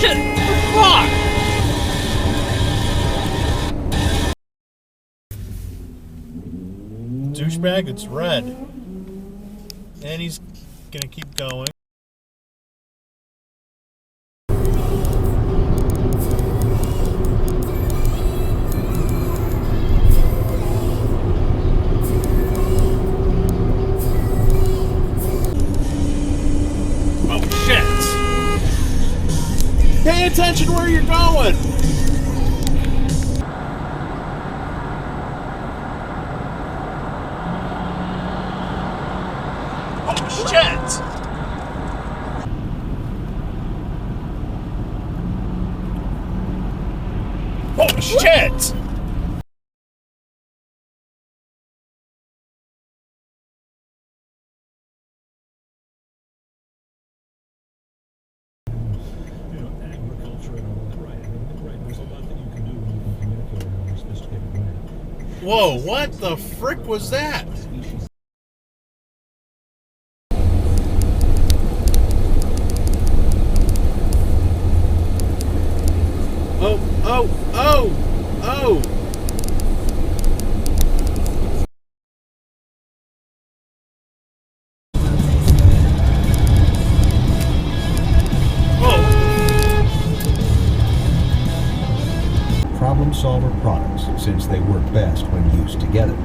shit! Fuck! Douchebag, it's red. And he's gonna keep going. Pay attention where you're going! Oh, shit! Oh, shit! Whoa, what the frick was that? Oh! Problem solver products, since they work best when used together.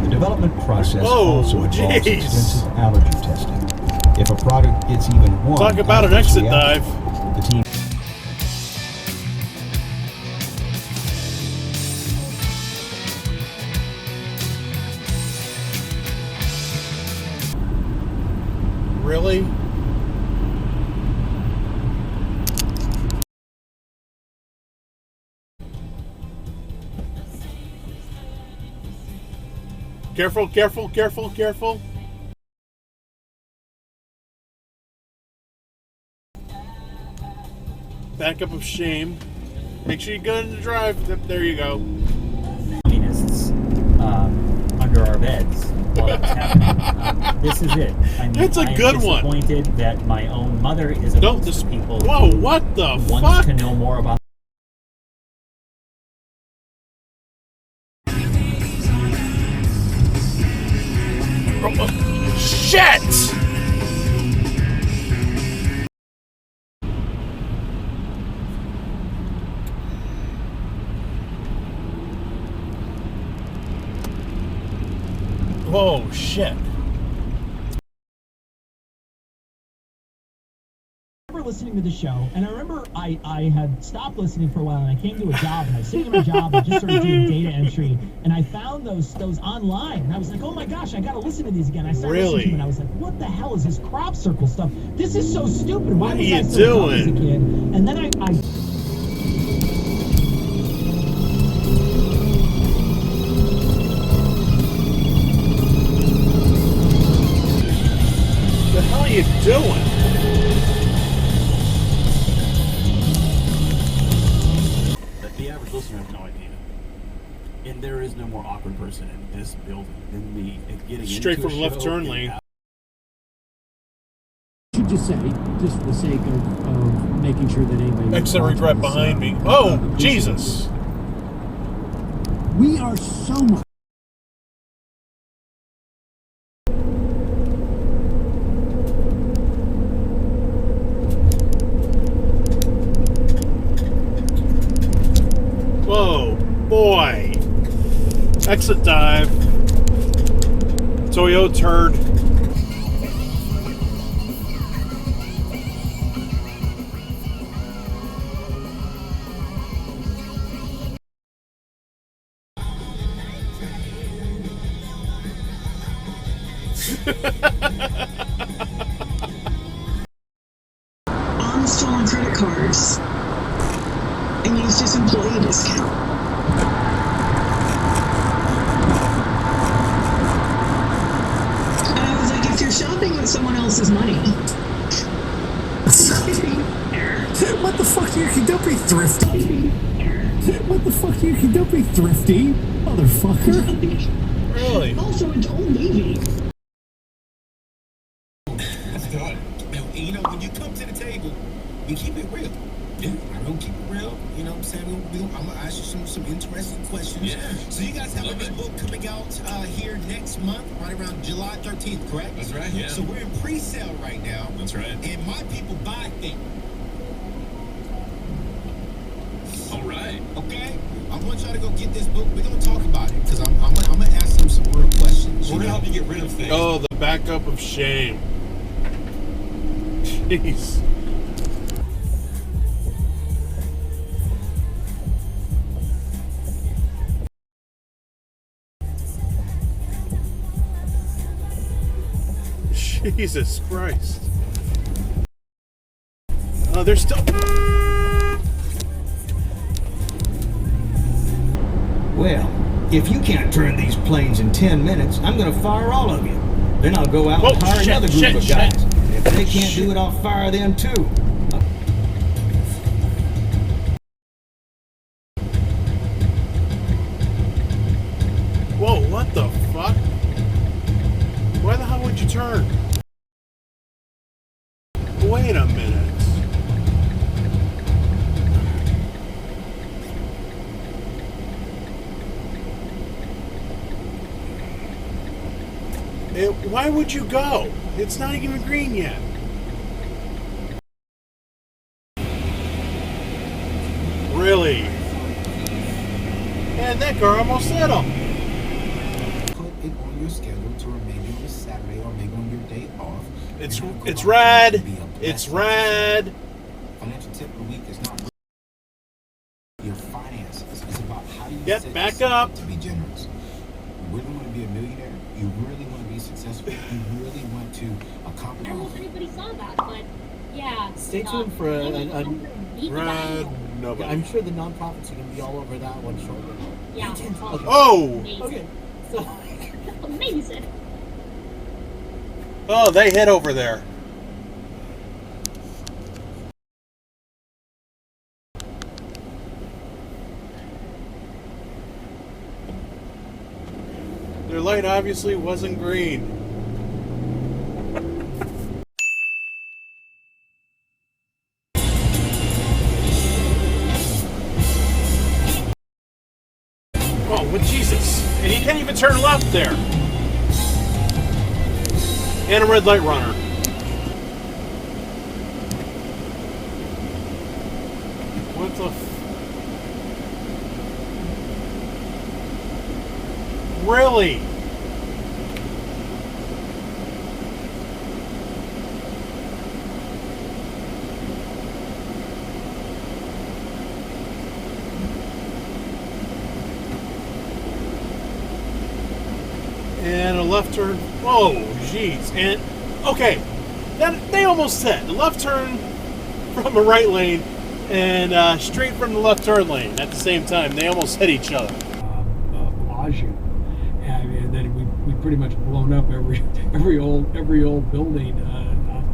The development process also involves extensive allergy testing. If a product gets even one talk about an exit dive. The team Really? Careful, careful, careful, careful. Back up of shame. Make sure you go in the drive. There you go. Communists under our beds while that was happening. This is it. It's a good one. I'm disappointed that my own mother is amongst the people Whoa, who what the fuck? wants to know more about. Shit! Whoa, shit. I remember listening to the show, and I remember I had stopped listening for a while, and I came to a job, and I was sitting at my job and just started doing data entry, and I found those online, and I was like, oh my gosh, I gotta listen to these again. I started listening to them, and I was like, what the hell is this crop circle stuff? This is so stupid. Why was I so dumb as a kid? And then I What the hell are you doing? The average listener has no idea. And there is no more awkward person in this building than me getting straight into from a left show turn and lane. I should just say, just for the sake of making sure that anybody... Exit regret behind me. Oh, Jesus. We are so much... Whoa, boy. Exit dive. Toyo turd. On stolen credit cards and used his employee discount. And I was like, if you're shopping with someone else's money. What the fuck, you don't be thrifty. What the fuck, you don't be thrifty, motherfucker. Really? Also, it's Old Navy. That's good. You know, when you come to the table, you keep it real. Yeah, I'm gonna keep it real. You know what I'm saying? I'm gonna ask you some interesting questions. Yeah. So you guys have a big book coming out here next month, right around July 13th, correct? That's right, yeah. So we're in pre-sale right now. That's right. And my people buy things. All right. Okay? I want y'all to go get this book. We're gonna talk about it because I'm gonna ask them some real questions. We're gonna help you get rid of things. Oh, the backup of shame. Jeez. Jesus Christ. Oh, they're still... Well, if you can't turn these planes in 10 minutes, I'm going to fire all of you. Then I'll go out and hire another group of guys. And if they can't do it, I'll fire them too. Whoa, what the fuck? Why the hell would you turn? Wait a minute. Why would you go? It's not even green yet. Really? And that car almost hit him. Put it on your schedule to maybe on a Saturday or maybe on your day off. It's rad. It's rad. Financial tip of the week is not your finances. It's about how you Get back up. To be generous. You really want to be a millionaire. You really want to be successful. You really want to accomplish. I don't know if anybody saw that, but yeah. Stay tuned for Rad. Nobody. I'm sure the nonprofits are going to be all over that one shortly. Yeah. Okay. Oh! Okay. So. Amazing. Oh, they hit over there. Their light obviously wasn't green. Oh, with Jesus. And you can't even turn left there. And a red light runner. What the Really? And a left turn. Oh, jeez. And okay, that they almost hit the left turn from a right lane and straight from the left turn lane at the same time. They almost hit each other. And then we pretty much blown up every old building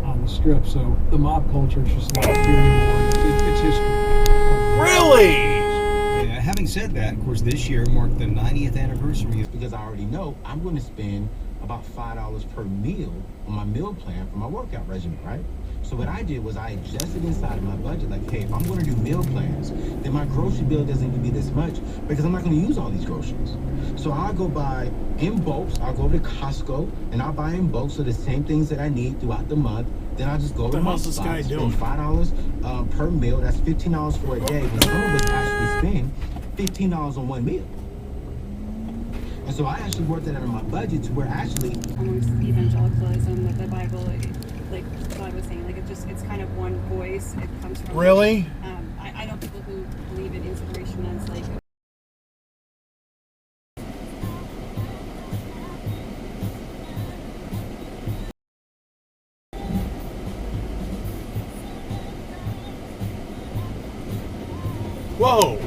on the strip. So the mob culture is just not here anymore. It's history. Really? Having said that, of course, this year marked the 90th anniversary. Because I already know I'm going to spend about $5 per meal on my meal plan for my workout regimen, right? So what I did was I adjusted inside of my budget, like, hey, if I'm going to do meal plans, then my grocery bill doesn't need to be this much because I'm not going to use all these groceries. So I'll go buy in bulks. I'll go over to Costco and I'll buy in bulk. So the same things that I need throughout the month. Then I'll just go to my spot, spend $5 per meal. That's $15 for a day. But some of us actually spend $15 on one meal. And so I actually worked it out of my budget to where actually almost evangelicalism with the Bible, like God was saying, like it's kind of one voice. It comes from really. I know people who believe in inspiration as like. Whoa.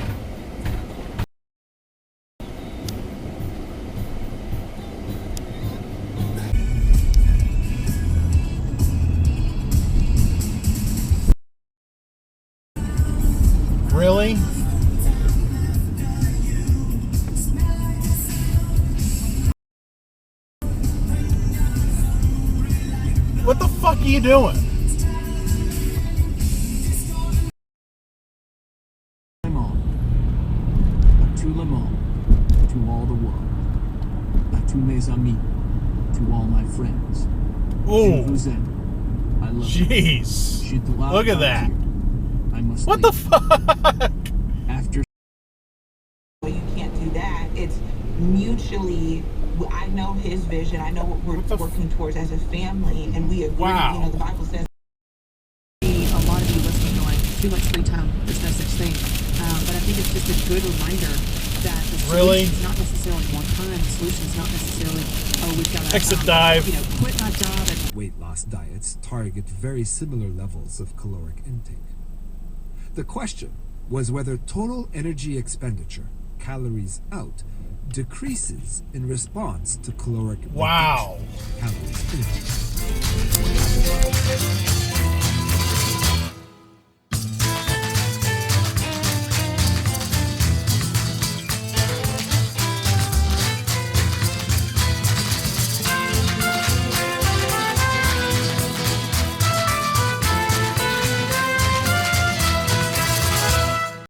Really? What the fuck are you doing? amis, to all my friends. Oh. Je vous aime. I love Jeez. you. Look at that. I must What the fuck? After Well, you can't do that. It's mutually. I know his vision. I know what we're working towards as a family, and we agree. Wow. You know, the Bible says. A lot of you listening are like, too much free time. There's no such thing. But I think it's just a good reminder that the solution is not necessarily more time. The solution is not necessarily, oh, we've got to exit dive. You know, quit my job and weight loss diets target very similar levels of caloric intake. The question was whether total energy expenditure, calories out, decreases in response to caloric reduction, calories in.